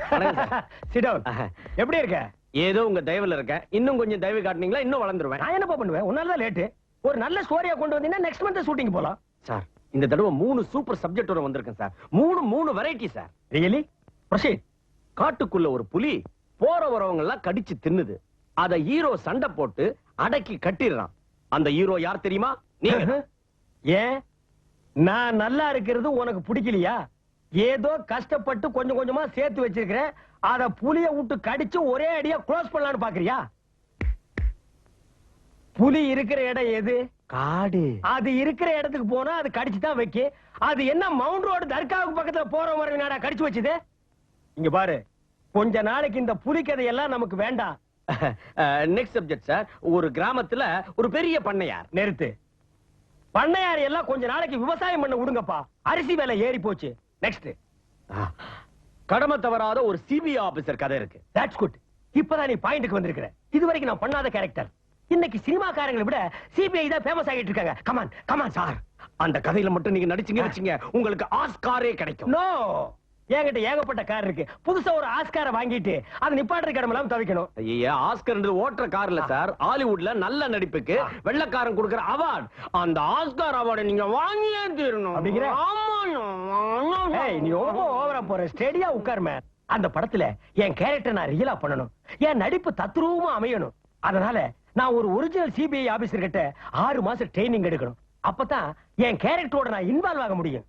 Sit down. எப்படி இருக்க? ஏதோ உங்க தயவுல இருக்க. இன்னும் கொஞ்சம் தயவு காட்டுனீங்களா இன்னும் வளர்ந்துருவேன். நான் என்னப்பா பண்ணுவேன்? உன்னால தான் லேட். ஒரு நல்ல ஸ்டோரியா கொண்டு வந்தீங்கன்னா நெக்ஸ்ட் மந்த் ஷூட்டிங் போலாம். சார் இந்த தடவை 3 சூப்பர் சப்ஜெக்டோட வந்திருக்கேன் sir. 3 variety sir. Really? Proceed. காட்டுக்குள்ள ஒரு புலி போற வரவங்க எல்லாம் கடிச்சு தின்னுது. அத ஹீரோ சண்டை போட்டு அடக்கி கட்டிடுறான். அந்த ஹீரோ யார் தெரியுமா? நீங்க. ஏன் நான் நல்லா இருக்கிறது உனக்கு பிடிக்கலையா? ஏதோ கஷ்டப்பட்டு கொஞ்சம் கொஞ்சமா சேர்த்து வச்சிருக்கிறேன். அத புலிய விட்டு கடிச்சு ஒரே அடியா க்ளோஸ் பண்ணலாம்னு பாக்குறியா? புலி இருக்கிற இடம் எது? காடு. அது இருக்கிற இடத்துக்கு போனா அது கடிச்சு தான் வைக்க. அது என்ன மவுண்ட் ரோடு தர்காவுக்கு பக்கத்துல போற மாதிரி நாடா கடிச்சு வச்சது? இங்க பாரு, கொஞ்ச நாளைக்கு இந்த புலி கதையெல்லாம் நமக்கு வேண்டாம். Next subject sir. ஒரு கிராமத்துல ஒரு பெரிய பண்ணையார். நிறுத்து. பண்ணையார் எல்லாம் கொஞ்ச நாளைக்கு விவசாயம் பண்ண விடுங்கப்பா. அரிசி விலை ஏறி போச்சு. நெக்ஸ்ட். கடமை தவறாத ஒரு சிபிஐ ஆபீசர் கதை இருக்கு. That's good. இப்பதான் நீ பாயிண்ட்க்கு வந்திருக்கிற. இதுவரைக்கும் நான் பண்ணாத கேரக்டர். இன்னைக்கு சினிமாக்காரங்களை விட சிபிஐ தான் ஃபேமஸ் ஆகிட்டு இருக்காங்க. Come on come on sir. அந்த கதையில மட்டும் நீங்க நடிச்சீங்க வச்சீங்க உங்களுக்கு ஆஸ்காரே கிடைக்கும். நோ, என்கிட்ட ஏகப்பட்ட கார் இருக்கு. புதுசா ஒரு ஆஸ்காரை வாங்கிட்டு அது நிப்பாட்டுற கடமெல்லாம் தவிக்கணும். ஐயா, ஆஸ்கர்ன்றது ஓட்டுற கார் இல்ல சார். ஹாலிவுட்ல நல்ல நடிப்புக்கு வெள்ளக்காரன் கொடுக்கிற அவார்ட். அந்த ஆஸ்கார் அவார்டை நீங்க வாங்கியே தீரணும். அப்படிங்கிற? ஏய், நீ ரொம்ப ஓவரா போற. ஸ்டேடியா உட்கார்மே. அந்த படத்துல என் கேரக்டர் நான் ரியலா பண்ணணும். என் நடிப்பு தத்ரூபமா அமையணும். அதனால நான் ஒரு ஒரிஜினல் சிபிஐ ஆபீசர் கிட்ட 6 மாசம் ட்ரைனிங் எடுக்கணும். அப்பதான் என் கேரக்டரோட நான் இன்வால்வ் ஆக முடியும்.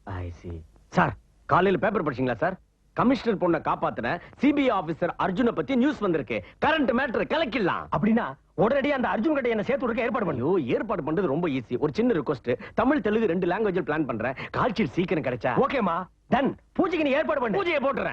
I see. சார் காலையில பேப்பர் படிச்சீங்களா சார்? கமிஷனர் பொண்ணை காப்பாத்தின சிபிஐ ஆபீசர் அர்ஜுனை பத்தி நியூஸ் வந்திருக்கு. கரண்ட் மேட்டர் கலக்கிடலாம். அப்படின்னா உடனடியா அந்த அர்ஜுன் கிட்ட என்ன சேர்த்து விட ஏற்பாடு பண்ணு. ஏற்பாடு பண்றது ரொம்ப ஈஸி. ஒரு சின்ன request. Tamil Telugu 2 language plan பண்றேன். கால் ஷீட் சீக்கிரம் கிடைச்சா. ஓகேமா, டன். பூஜைக்கு நீ ஏற்பாடு பண்ணு. பூஜையை போட்டுறேன்.